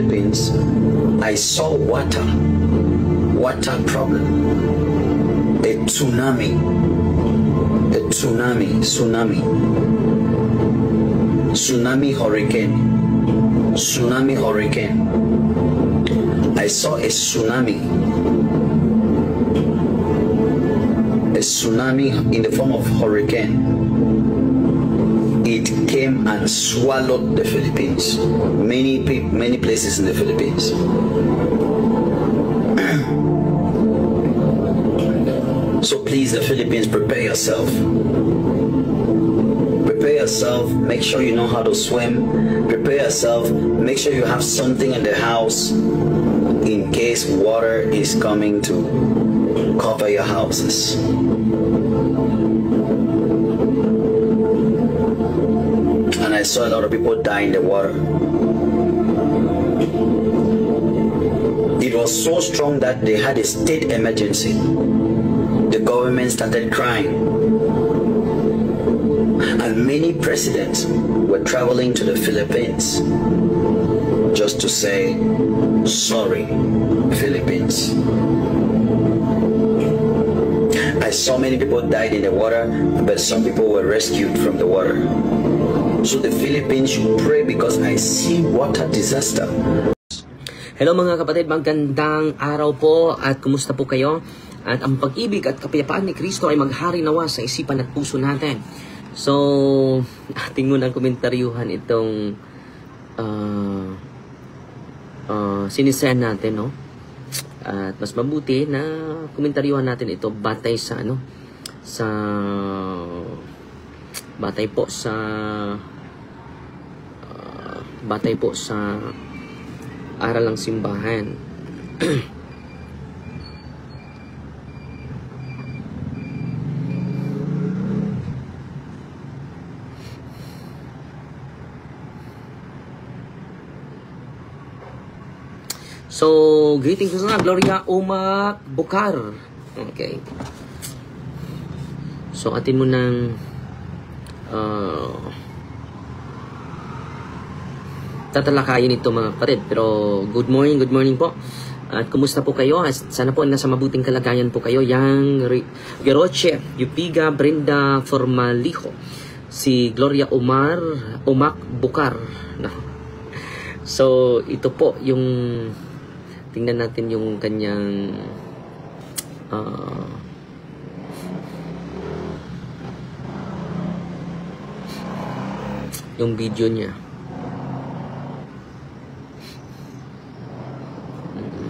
Philippines, I saw water problem, a tsunami, hurricane. I saw a tsunami in the form of hurricane. It came and swallowed the Philippines, many places in the Philippines. So please, the Philippines, prepare yourself. Make sure you know how to swim. Prepare yourself. Make sure you have something in the house in case water is coming to cover your houses. And I saw a lot of people die in the water. It was so strong that they had a state emergency. The government started crying. And many presidents were traveling to the Philippines just to say, sorry, Philippines. I saw many people died in the water, but some people were rescued from the water. So the Philippines should pray because I see water disaster. Hello mga kapatid, magandang araw po at kumusta po kayo? At ang pag-ibig at kapayapaan ni Kristo ay maghari nawa sa isipan at puso natin. So, ating munang komentaryuhan itong sinisend natin, no? At mas mabuti na komentaryuhan natin ito batay sa batay po sa aral ng simbahan. So, greetings sa Gloria Umak Bukar. Okay. So, atin mo ng tatalakayin ito mga kapatid. Pero, good morning po. At kumusta po kayo? Sana po nasa mabuting kalagayan po kayo. Yang Geroche, Yupiga, Brenda Formalijo, si Gloria Umak Bukar. No. So, ito po yung tingnan natin yung kanyang yung video niya.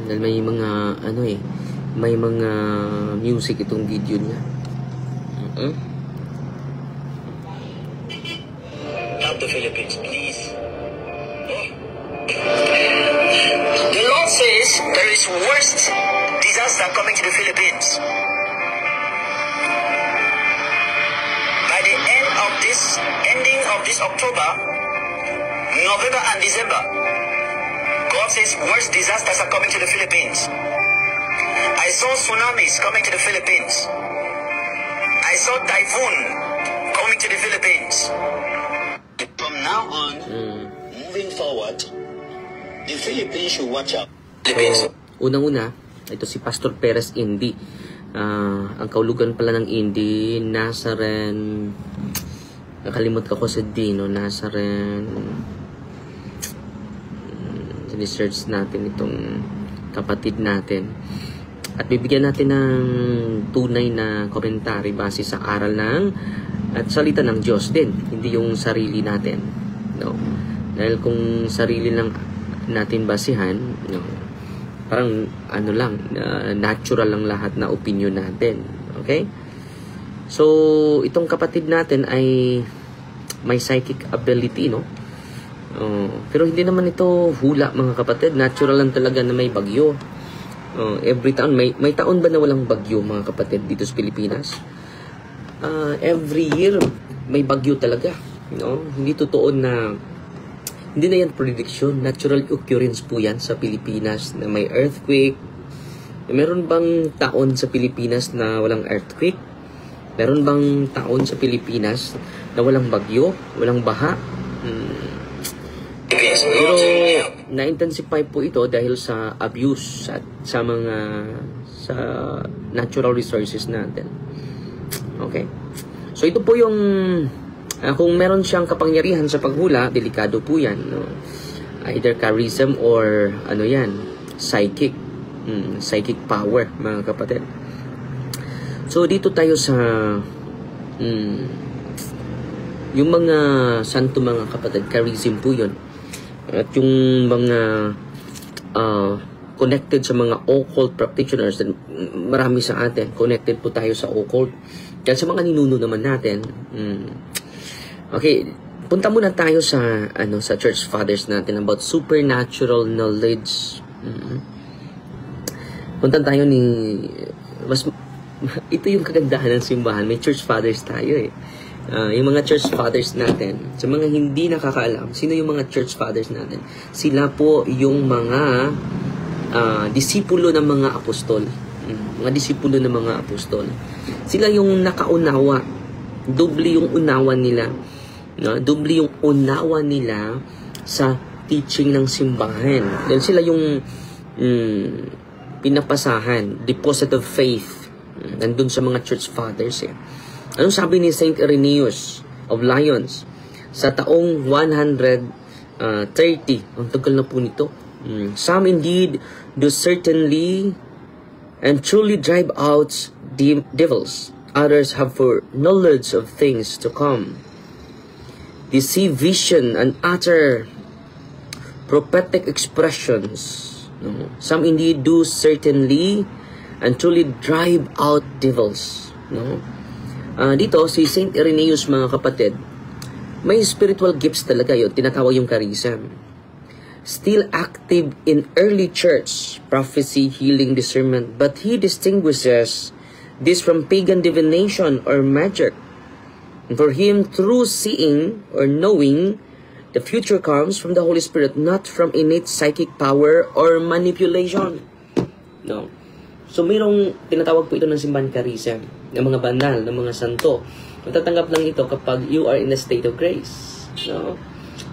Dahil may mga may mga music itong video niya. Help the Philippines, please. The Lord says there is worst disaster coming to the Philippines. By the ending of this October, November and December, God says worst disasters are coming to the Philippines. I saw tsunamis coming to the Philippines. I saw typhoon coming to the Philippines. From now on, moving forward, the Philippines should watch out. So, unang-una, ito si Pastor Perez Indy. Ang kaulugan pala ng Indy, Nazaren, nakalimot ko sa Dino, Nazaren. Research natin itong kapatid natin. At bibigyan natin ng tunay na komentary base sa aral ng at salita ng Diyos din, hindi yung sarili natin. No? Dahil kung sarili lang natin basihan, no, parang natural lang lahat na opinion natin. Okay? So, itong kapatid natin ay may psychic ability, no? Pero hindi naman ito hula mga kapatid. Natural lang talaga na may bagyo. Every taon, may taon ba na walang bagyo mga kapatid dito sa Pilipinas? Every year may bagyo talaga, no? Hindi totoo na hindi na yan prediction. Natural occurrence po yan sa Pilipinas na may earthquake. Meron bang taon sa Pilipinas na walang earthquake? Meron bang taon sa Pilipinas na walang bagyo, walang baha? Pero na-intensify po ito dahil sa abuse at sa natural resources natin. Okay. So ito po yung kung meron siyang kapangyarihan sa paghula, delikado po yan, no? Either charism or psychic power, mga kapatid. So dito tayo sa yung mga santo, mga kapatid, charism po yun. At yung mga connected sa mga occult practitioners, marami sa atin, connected po tayo sa occult. Kaya sa mga ninuno naman natin, okay, punta muna tayo sa sa church fathers natin about supernatural knowledge. Punta tayo ito yung kagandahan ng simbahan, may church fathers tayo eh. Yung mga church fathers natin, sa mga hindi nakakaalam, sino yung mga church fathers natin? Sila po yung mga disipulo ng mga apostol. Mga disipulo ng mga apostol. Sila yung nakaunawa. Doble yung unawa nila. No? Doble yung unawa nila sa teaching ng simbahan. Dahil sila yung pinapasahan, deposit of faith. Nandun sa mga church fathers eh. Anong sabi ni Saint Irenaeus of Lyons sa taong 130? Ang tagal na po nito. Some indeed do certainly and truly drive out devils. Others have for knowledge of things to come. They see vision and utter prophetic expressions. Some indeed do certainly and truly drive out devils. Dito, si Saint Irenaeus, mga kapatid, may spiritual gifts talaga yun. Tinatawag yung charism. Still active in early church, prophecy, healing, discernment. But he distinguishes this from pagan divination or magic. And for him, true seeing or knowing the future comes from the Holy Spirit, not from innate psychic power or manipulation. No. So, mayroong tinatawag po ito ng simbahan charism, ng mga banal, ng mga santo. Matatanggap lang ito kapag you are in a state of grace. No?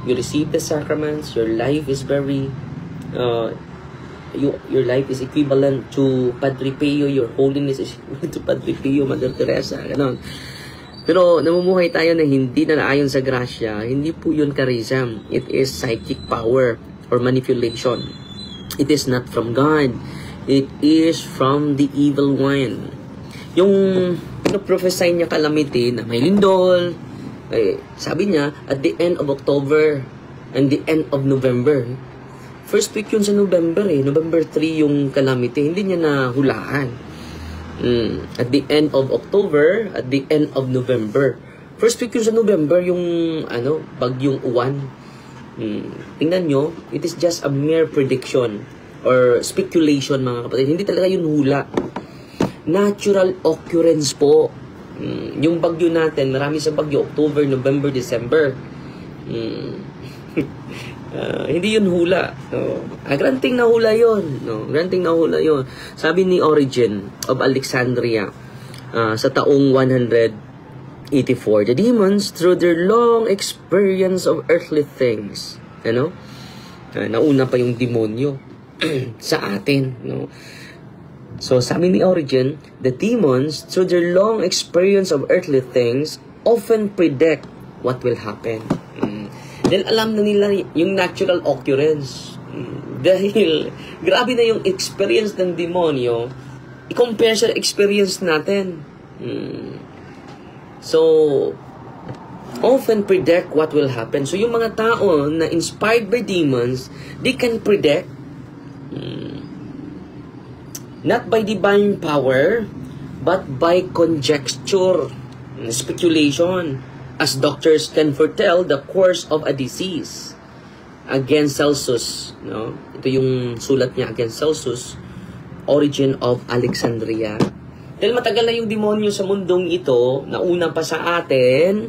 You receive the sacraments, your life is very, your life is equivalent to Padre Pio, your holiness is equivalent to Padre Pio, Mother Teresa, ganon. Pero namumuhay tayo na hindi na naayon sa grasya, hindi po yun charism. It is psychic power or manipulation. It is not from God. It is from the evil one. Yung pinoprophesy niya calamity na may lindol, sabi niya, at the end of October and the end of November. First week yun sa November November 3 yung calamity. Hindi niya nahulaan. At the end of October, at the end of November. First week yun sa November, yung bagyong Uwan. Tingnan nyo, it is just a mere prediction or speculation, mga kapatid. Hindi talaga yun hula. Natural occurrence po. Yung bagyo natin, marami sa bagyo, October, November, December. Hindi yun hula. Granting na hula yun. Granting na hula yun. Sabi ni Origen of Alexandria sa taong 184, the demons, through their long experience of earthly things, nauna pa yung demonyo sa atin. So, sabi ni Origen, the demons, through their long experience of earthly things, often predict what will happen. Dahil alam na nila yung natural occurrence. Dahil grabe na yung experience ng demonyo, i-compare sa experience natin. So, often predict what will happen. So, yung mga tao na inspired by demons, they can predict not by divine power, but by conjecture, speculation, as doctors can foretell the course of a disease. Against Celsus, ito yung sulat niya, against Celsus, Origen of Alexandria. Dahil matagal na yung demonyo sa mundong ito, nauna pa sa atin,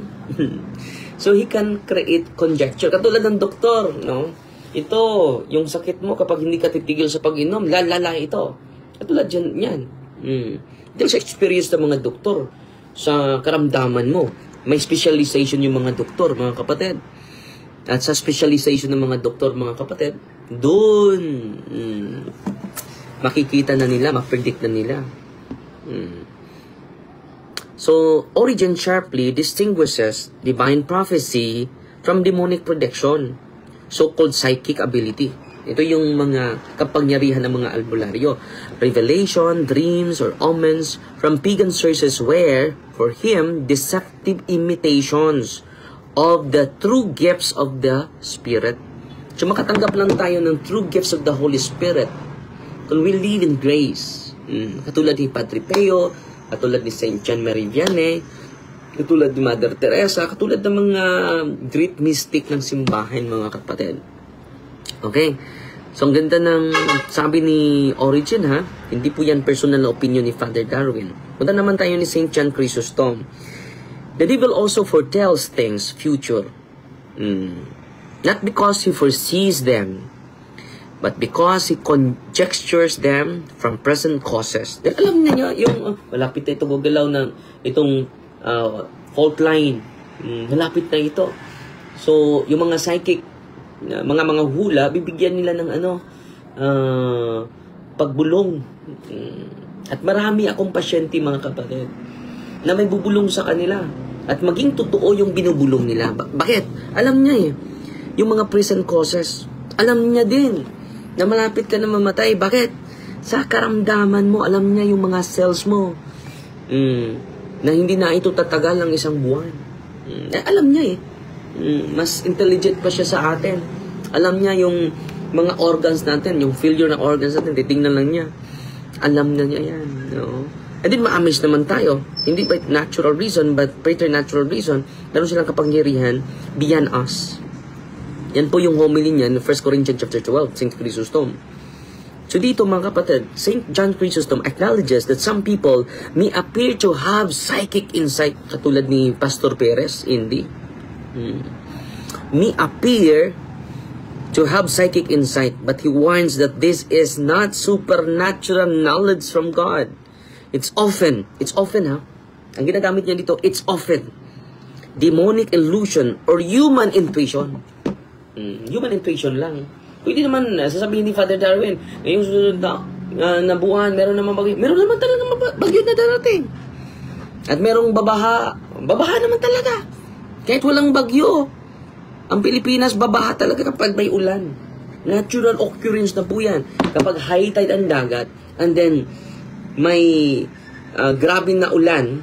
so he can create conjecture. Katulad ng doktor, ito, yung sakit mo kapag hindi ka titigil sa pag-inom, lalala ito. Katulad yan. Dahil sa experience ng mga doktor, sa karamdaman mo, may specialization yung mga doktor, mga kapatid. At sa specialization ng mga doktor, mga kapatid, Doon, makikita na nila, mapredict na nila. So, Origen sharply distinguishes divine prophecy from demonic prediction, so-called psychic ability. Ito yung mga kapangyarihan ng mga albularyo. Revelation, dreams, or omens from pagan sources were, for him, deceptive imitations of the true gifts of the Spirit. So makatanggap lang tayo ng true gifts of the Holy Spirit when we live in grace. Katulad ni Padre Pio, katulad ni Saint John Marie Vianney, katulad ni Mother Teresa, katulad ng mga great mystic ng simbahan, mga kapatid. Okay? So ang ganda ng sabi ni Origen, ha? Hindi po yan personal na opinion ni Father Darwin. Punta naman tayo ni Saint John Chrysostom. The devil also foretells things future. Not because he foresees them, but because he conjectures them from present causes. Dahil alam niya yung malapit na ito gagalaw ng itong fault line. Malapit na ito. So, yung mga psychic, mga hula, bibigyan nila ng pagbulong. At marami akong pasyente, mga kapatid, na may bubulong sa kanila. At maging totoo yung binubulong nila. Bakit? Alam niya yung mga present causes. Alam niya din na malapit ka na mamatay. Bakit? Sa karamdaman mo, alam niya yung mga cells mo. Na hindi na ito tatagal ng isang buwan. Alam niya mas intelligent pa siya sa atin. Alam niya yung mga organs natin, yung failure ng organs natin, titingnan lang niya. Alam na niya yan. No? And then ma-amaze naman tayo. Hindi by natural reason, but preternatural reason. Meron silang kapangyarihan beyond us. Yan po yung homily niya in 1 Corinthians chapter 12, St. Chrysostom. So dito mga kapatid, St. John Chrysostom acknowledges that some people may appear to have psychic insight, katulad ni Pastor Perez, hindi. May appear to have psychic insight, but he warns that this is not supernatural knowledge from God. It's often ang ginagamit niya dito, it's often demonic illusion or human intuition. Human intuition lang. Pwede naman, sasabihin ni Father Darwin, ngayong susunod na buwan, meron naman bagyo. Meron naman talaga bagyo na darating. At merong babaha naman talaga. Kahit walang bagyo, ang Pilipinas, babaha talaga kapag may ulan. Natural occurrence na po yan. Kapag high tide ang dagat, and then may grabe na ulan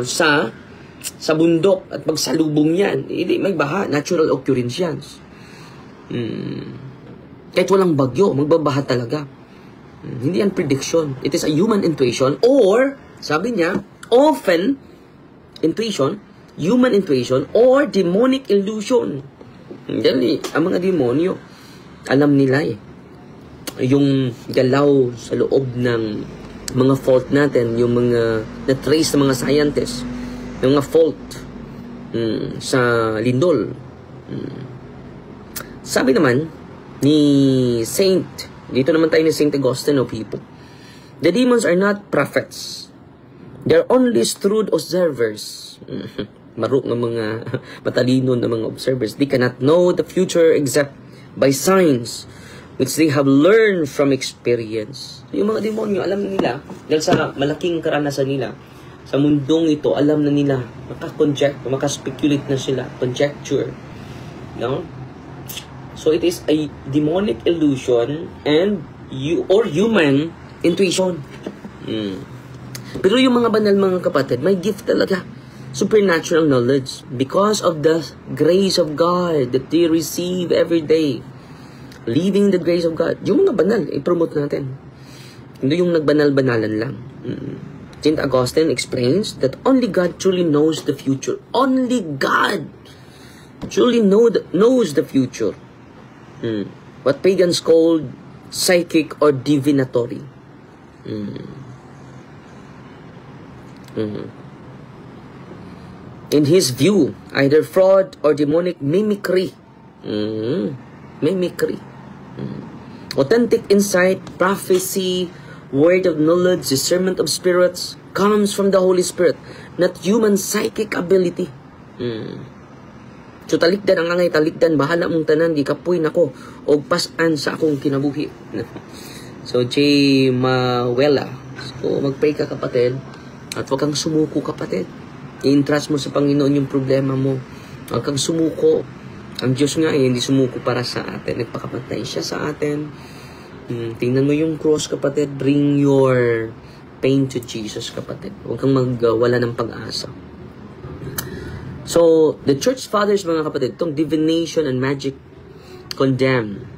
sa bundok at magsalubong yan, hindi, may baha. Natural occurrence yan. Kahit walang bagyo, magbabaha talaga. Hindi yan prediction. It is a human intuition, or, sabi niya, often intuition, human intuition, or demonic illusion. Dahil ang mga demonyo, alam nila yung galaw sa loob ng mga fault natin, yung mga na-trace ng mga scientists, yung mga fault sa lindol. Sabi naman ni dito naman tayo ni Saint Augustine of Hippo, the demons are not prophets. They're only shrewd observers. Maruk ng mga matalino ng mga observers. They cannot know the future except by signs which they have learned from experience. Yung mga demonyo, alam na nila, dahil sa malaking karanasan nila, sa mundong ito, alam na nila, makaspekulate na sila, conjecture. No? So it is a demonic illusion and or human intuition. Pero yung mga banal mga kapatid, may gift talaga. Supernatural knowledge because of the grace of God that they receive every day. Living the grace of God. Yung mga banal, i-promote natin. Hindi yung nagbanal-banalan lang. St. Augustine explains that only God truly knows the future. Only God truly knows the future. What pagans called psychic or divinatory. In his view, either fraud or demonic mimicry. Mimicry. Authentic insight, prophecy, word of knowledge, discernment of spirits comes from the Holy Spirit, not human psychic ability. So talikdan ang angay, talikdan, bahala mong tanan, di kapoy nako, o pasan sa akong kinabuhi. So, J. Mawela. So, mag-pray ka kapatid, at huwag kang sumuko kapatid. I-entrust mo sa Panginoon yung problema mo. Huwag kang sumuko. Ang Diyos nga hindi sumuko para sa atin. Nagpakamatay siya sa atin. Tingnan mo yung cross kapatid. Bring your pain to Jesus kapatid. Huwag kang magwala ng pag-asa. So, the church fathers mga kapatid, itong divination and magic condemn.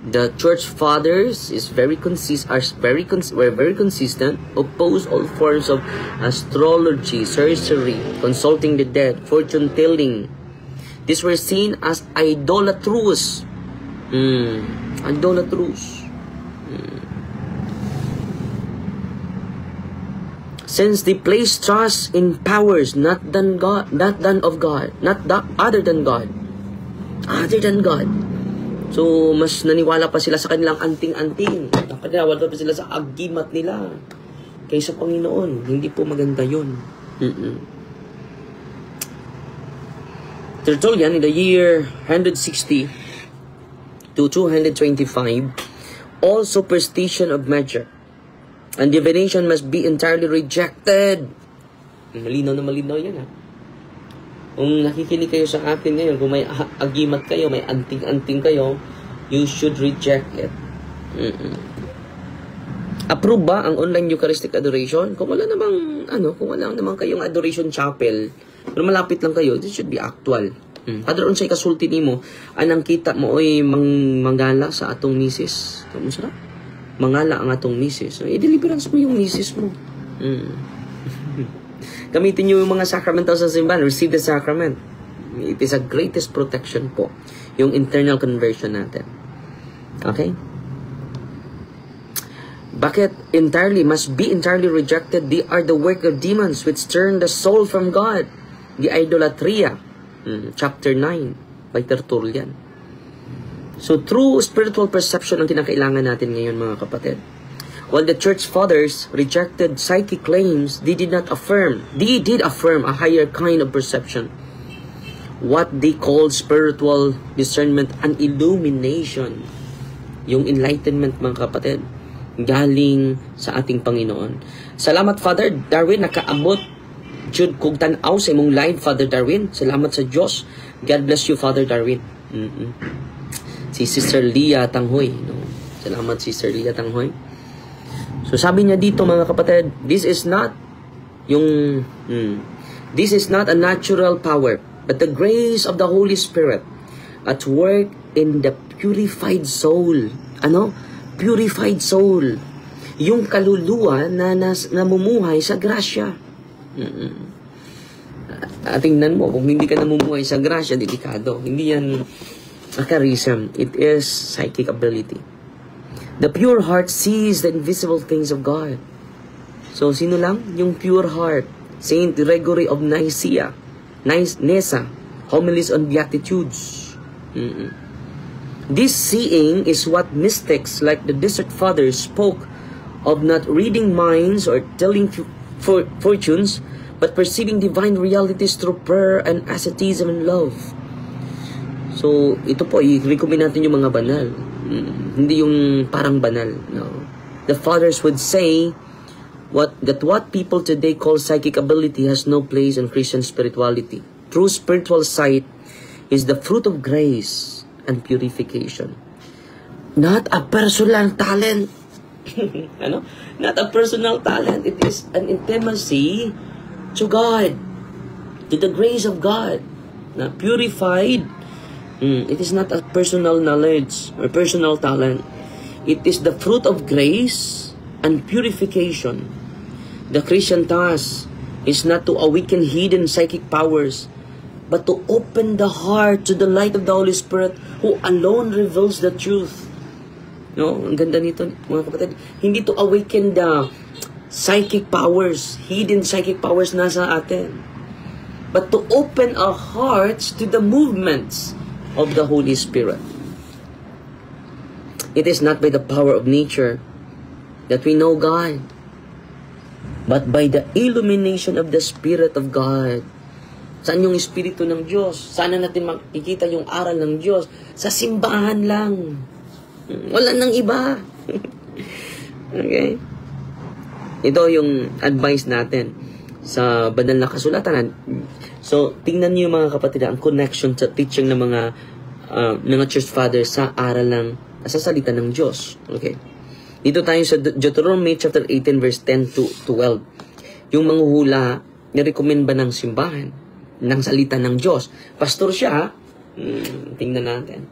The church fathers were very consistent, oppose all forms of astrology, sorcery, consulting the dead, fortune telling. These were seen as idolatrous. Idolatrous. Since they place trust in powers not other than God. So, mas naniwala pa sila sa kanilang anting-anting. Naniwala pa sila sa agimat nila kaysa Panginoon. Hindi po maganda yun. Tertullian, in the year 160 to 225, all superstition of magic and divination must be entirely rejected. Malinaw na malinaw yan, ha? Kung nakikinig kayo sa atin ngayon, kung may agimat kayo, may anting-anting kayo, you should reject it. Approve ba ang online Eucharistic adoration? Kung wala namang kayong adoration chapel, pero malapit lang kayo, this should be actual. Padre unsay kasulti nimo, anang kita mo oy manggala sa atong misis. Kamusta? Mangala ang atong misis. I-deliverance mo yung misis mo. Gamitin nyo yung mga sacramento sa simbahan. Receive the sacrament. It is a greatest protection po. Yung internal conversion natin. Okay? Bakit must be entirely rejected? They are the work of demons which turn the soul from God. The idolatria. Chapter 9 by Tertullian. So, true spiritual perception ang kinakailangan natin ngayon mga kapatid. While the church fathers rejected psychic claims, they did affirm a higher kind of perception. What they called spiritual discernment and illumination. Yung enlightenment mga kapatid, galing sa ating Panginoon. Salamat Father Darwin, nakaabot jud kog tan-aw sa imong live Father Darwin. Salamat sa Diyos. God bless you Father Darwin. Si Sister Leah Tanghoy. No? Salamat Sister Leah Tanghoy. So sabi niya dito mga kapatid, this is not a natural power, but the grace of the Holy Spirit at work in the purified soul. Ano? Purified soul. Yung kaluluwa na namumuhay sa grasya. Tingnan mo, kung hindi ka namumuhay sa grasya, delikado. Hindi yan charism. It is psychic ability. The pure heart sees the invisible things of God. So, sino lang? Yung pure heart. Saint Gregory of Nyssa, Homilies on Beatitudes. This seeing is what mystics like the Desert Fathers spoke of, not reading minds or telling fortunes, but perceiving divine realities through prayer and asceticism and love. So, ito po, i-recommend natin yung mga banal. Hindi yung parang banal. No. The fathers would say that what people today call psychic ability has no place in Christian spirituality. True spiritual sight is the fruit of grace and purification. Not a personal talent. Not a personal talent. It is an intimacy to God, to the grace of God, na purified. It is not a personal knowledge or personal talent. It is the fruit of grace and purification. The Christian task is not to awaken hidden psychic powers, but to open the heart to the light of the Holy Spirit, who alone reveals the truth. No, ang ganda nito mga kapatid. Hindi to awaken the psychic powers, hidden psychic powers nasa atin, but to open our hearts to the movements of the Holy Spirit. It is not by the power of nature that we know God, but by the illumination of the Spirit of God. Saan yung Espiritu ng Diyos? Sana natin makikita yung aral ng Diyos? Sa simbahan lang. Wala nang iba. Okay? Ito yung advice natin sa banal na kasulatan. So, tingnan niyo mga kapatid, ang connection sa teaching ng mga church fathers sa aral ng, sa salita ng Diyos. Okay? Dito tayo sa Deuteronomy chapter 18 verse 10 to 12. Yung manghuhula, nirecommend ba ng simbahan ng salita ng Diyos? Pastor siya, tingnan natin.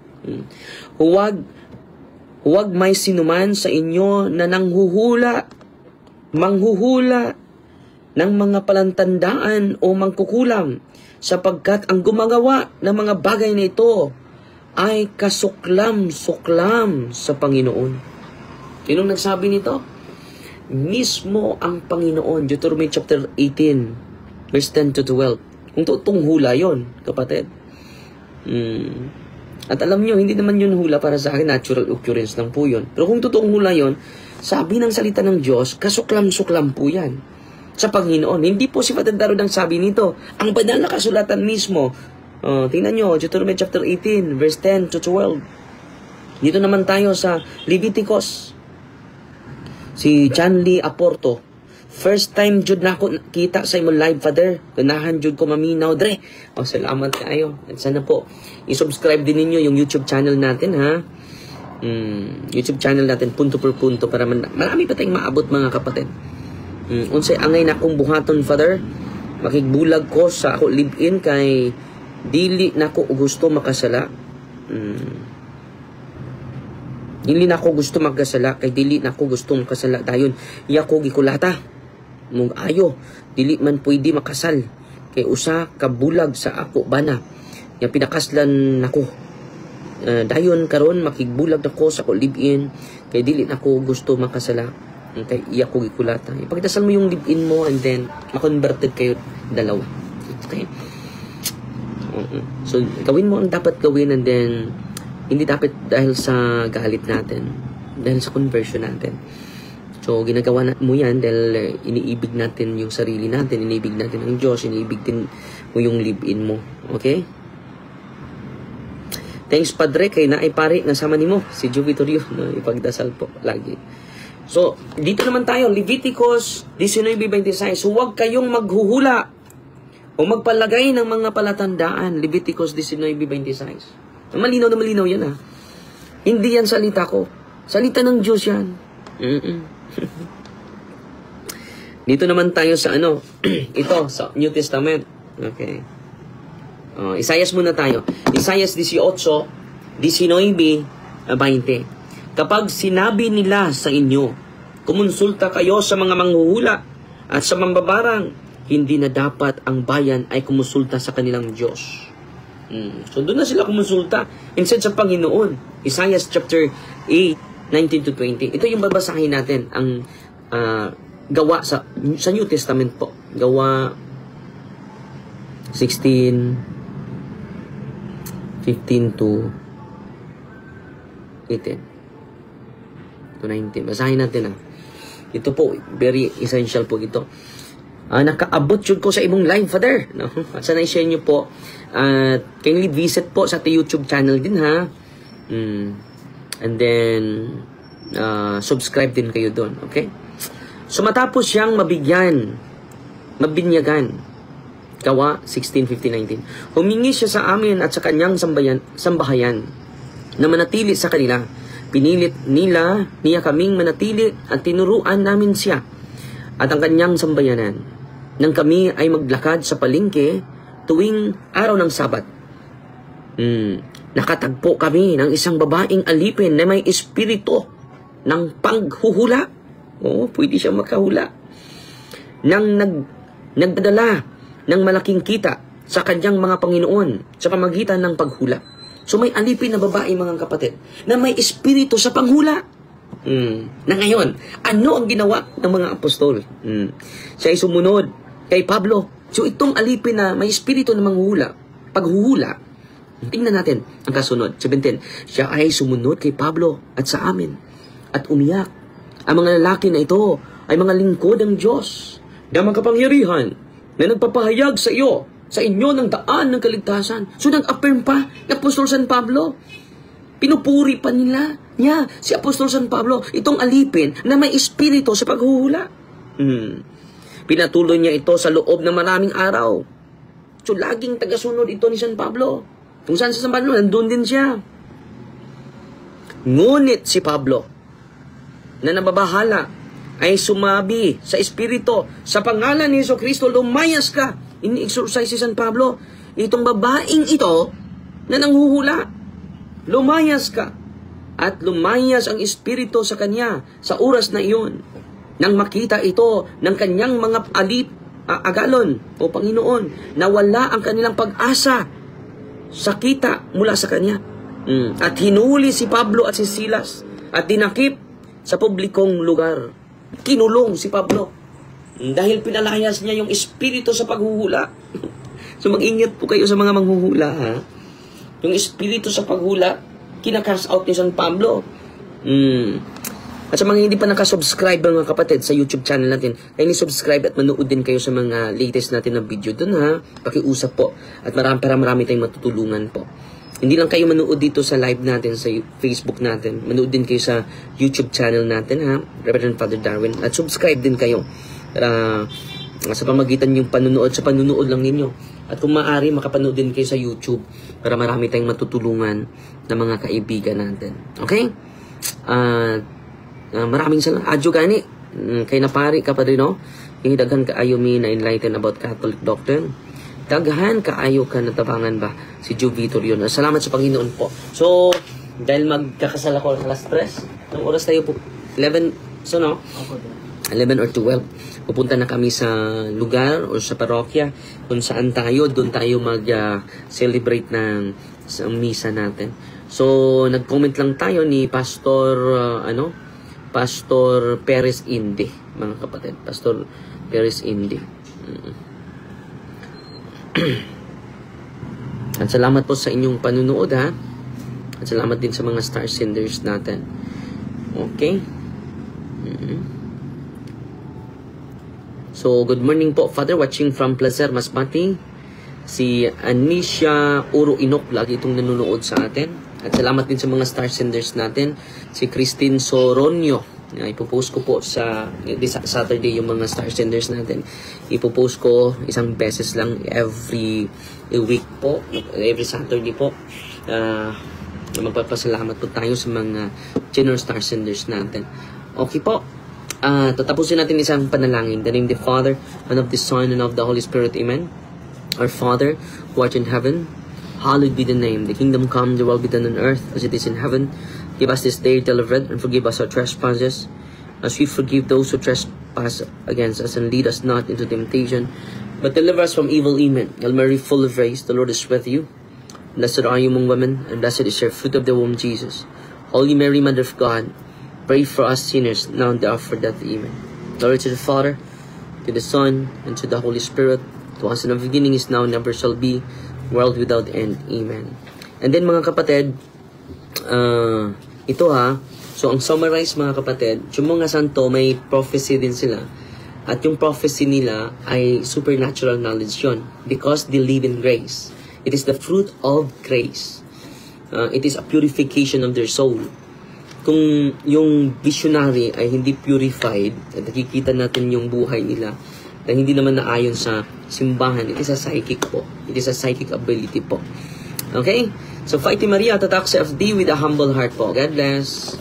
Huwag may sinuman sa inyo na manghuhula ng mga palantandaan o mangkukulam, sapagkat ang gumagawa ng mga bagay na ito ay kasuklam-suklam sa Panginoon. Sinong nagsabi nito? Mismo ang Panginoon. Deuteronomy chapter 18 verse 10 to 12. Kung totoong hula yon, kapatid. At alam nyo, hindi naman yun hula para sa akin, natural occurrence lang po yun. Pero kung totoong hula yon, sabi ng salita ng Diyos, kasuklam-suklam po yan sa Panginoon. Hindi po si Father Darud ang sabi nito. Ang banal na kasulatan mismo. Tingnan nyo, Deuteronomy chapter 18 verse 10 to 12. Dito naman tayo sa Leviticus. Si John Lee Aporto, first time jud na ako kita sa imong live, Father. Ganahan jud ko maminaw, dre. Salamat kayo. At sana po, i-subscribe din ninyo yung YouTube channel natin, ha? YouTube channel natin, punto per punto, para marami pa tayong maabot, mga kapatid. Unsay angay na akong buhaton, Father, makigbulag ko sa ako live-in kay dili na ko gusto makasala. Dili na ako gusto magkasala, kay dili na ako gusto makasala. Dayon, iya ko gikulata. Mung ayo, dili man pwede makasal. Kay usa ka bulag sa ako bana. Yang pinakaslan nako. Dayon karon makigbulag nako sa ko live-in, kay dili na ako gusto makasala. Kay iya ko gikulata. Ipagdasal mo yung live-in mo and then makonverted kayo dalawa. Okay? So, gawin mo ang dapat gawin and then hindi dapat dahil sa galit natin, dahil sa conversion natin. So, ginagawa mo yan dahil iniibig natin yung sarili natin, iniibig natin ang Diyos, iniibig din mo yung live-in mo. Okay? Thanks, Padre, kay naay pare, nasama ni mo, si Joey Torrio, no? Ipagdasal po lagi. So, dito naman tayo, Leviticus 19:26. Huwag kayong maghuhula o magpalagay ng mga palatandaan. Leviticus 19:26. Malinaw na malinaw yan, ha. Hindi yan salita ko. Salita ng Diyos yan. Dito naman tayo sa ito, sa New Testament. Okay. Isaias muna tayo. Isaias 18:19-20. Kapag sinabi nila sa inyo, kumonsulta kayo sa mga manghuhula at sa mambabarang, hindi na dapat ang bayan ay kumonsulta sa kanilang Diyos. So doon na sila kumonsulta instead sa Panginoon. Isaiah chapter 8:19-20. Ito yung babasahin natin, ang gawa sa New Testament po. Gawa 16:15 to 18 to 19. Basahin natin, Ito po, very essential po ito. Nakaabot yun ko sa imong live, Father. No? At sana i-share nyo po. At kindly visit po sa ating YouTube channel din, ha. And then, subscribe din kayo doon. Okay? So, matapos siyang mabinyagan. Gawa 16:15-19. Humingi siya sa amin at sa kanyang sambahayan na manatili sa kanila. Pinilit niya kaming manatili at tinuruan namin siya at ang kanyang sambayanan nang kami ay maglakad sa palengke tuwing araw ng Sabat. Nakatagpo kami ng isang babaeng alipin na may espiritu ng paghuhula. Pwede siyang makahula. Nang nagdadala ng malaking kita sa kanyang mga Panginoon sa pamagitan ng paghula. So may alipin na babae, mga kapatid, na may espiritu sa panghula. Na ngayon, ano ang ginawa ng mga apostol? Siya ay sumunod kay Pablo. So itong alipin na may espiritu na paghuhula, tingnan natin ang kasunod. 17, siya ay sumunod kay Pablo at sa amin at umiyak. Ang mga lalaki na ito ay mga lingkod ng Diyos na makapangyarihan na nagpapahayag sa iyo sa inyo ng daan ng kaligtasan. So nag-affirm pa ni Apostol San Pablo. Pinupuri pa nila niya si Apostol San Pablo, itong alipin na may espiritu sa paghuhula. Pinatuloy niya ito sa loob ng maraming araw. So laging tagasunod ito ni San Pablo. Kung saan si San Pablo, nandun din siya. Ngunit si Pablo, na nababahala, ay sumabi sa espiritu, sa pangalan ni Jesucristo, lumayas ka. Ini-exorcise si San Pablo. Itong babaeng ito na nanghuhula, lumayas ka. At lumayas ang espiritu sa kanya sa oras na iyon. Nang makita ito ng kanyang mga agalon o Panginoon, na wala ang kanilang pag-asa sa kita mula sa kanya. At hinuli si Pablo at si Silas at dinakip sa publikong lugar. Kinulong si Pablo dahil pinalayas niya yung espiritu sa paghuhula. So mag-ingat po kayo sa mga manghuhula, ha? Yung espiritu sa paghula, kinakast out ni San Pablo. At sa mga hindi pa nakasubscribe mga kapatid sa YouTube channel natin, ay ni-subscribe at manood din kayo sa mga latest natin na video dun, ha? Pakiusap po. At marami tayong matutulungan po. Hindi lang kayo manood dito sa live natin sa Facebook natin. Manood din kayo sa YouTube channel natin, ha? Reverend Father Darwin. At subscribe din kayo. Para sa pamagitan yung panunood, sa panunood lang ninyo. At kung maaari, makapanood din kayo sa YouTube para marami tayong matutulungan ng mga kaibigan natin. Okay? Maraming salamat. Adyo gani. Kay napari ka pa rin, no? Yung daghan kaayo mi na enlighten about Catholic doctrine. Daghan kaayo ka natabangan ba? Si Joe Vitor yun. Salamat sa Panginoon po. So, dahil magkakasal ako alas 3, ng oras tayo po, 11, so no? 11 or 12. Pupunta na kami sa lugar o sa parokya kung saan tayo, doon tayo mag-celebrate ng misa natin. So, nag-comment lang tayo ni Pastor, Pastor Perez Indi, mga kapatid. Pastor Perez Indi. At salamat po sa inyong panunood, ha? At salamat din sa mga star senders natin. Okay? So, good morning po, Father, watching from Placer, Masbate. Si Anisha Uro Inok, lagi itong nanonood sa atin. At salamat din sa mga star senders natin. Si Christine Soronio. Ipopost ko po sa Saturday yung mga star senders natin. Ipopost ko isang beses lang every week po. Every Saturday po. Magpapasalamat po tayo sa mga generous star senders natin. Okay po. Tatapusin natin isang panalangin. In the name of the Father, and of the Son, and of the Holy Spirit. Amen. Our Father, who art in heaven, hallowed be the name. The kingdom come, the will be done on earth as it is in heaven. Give us this day our daily bread, and forgive us our trespasses, as we forgive those who trespass against us. And lead us not into temptation, but deliver us from evil. Amen. Hail Mary, full of grace, the Lord is with you. Blessed are you among women, and blessed is your fruit of the womb, Jesus. Holy Mary, Mother of God, pray for us sinners, now and the hour of death. Amen. Glory to the Father, to the Son, and to the Holy Spirit, to us in the beginning, is now, and never shall be, world without end. Amen. And then mga kapatid, ito ha, so ang summarize mga kapatid, yung mga santo may prophecy din sila. At yung prophecy nila ay supernatural knowledge yun, because they live in grace. It is the fruit of grace. It is a purification of their soul. Kung yung visionary ay hindi purified, at nakikita natin yung buhay nila na hindi naman naayon sa simbahan, it is a psychic po. It is a psychic ability po. Okay? So, Fighting Maria, tatak sa FD with a humble heart po. God bless.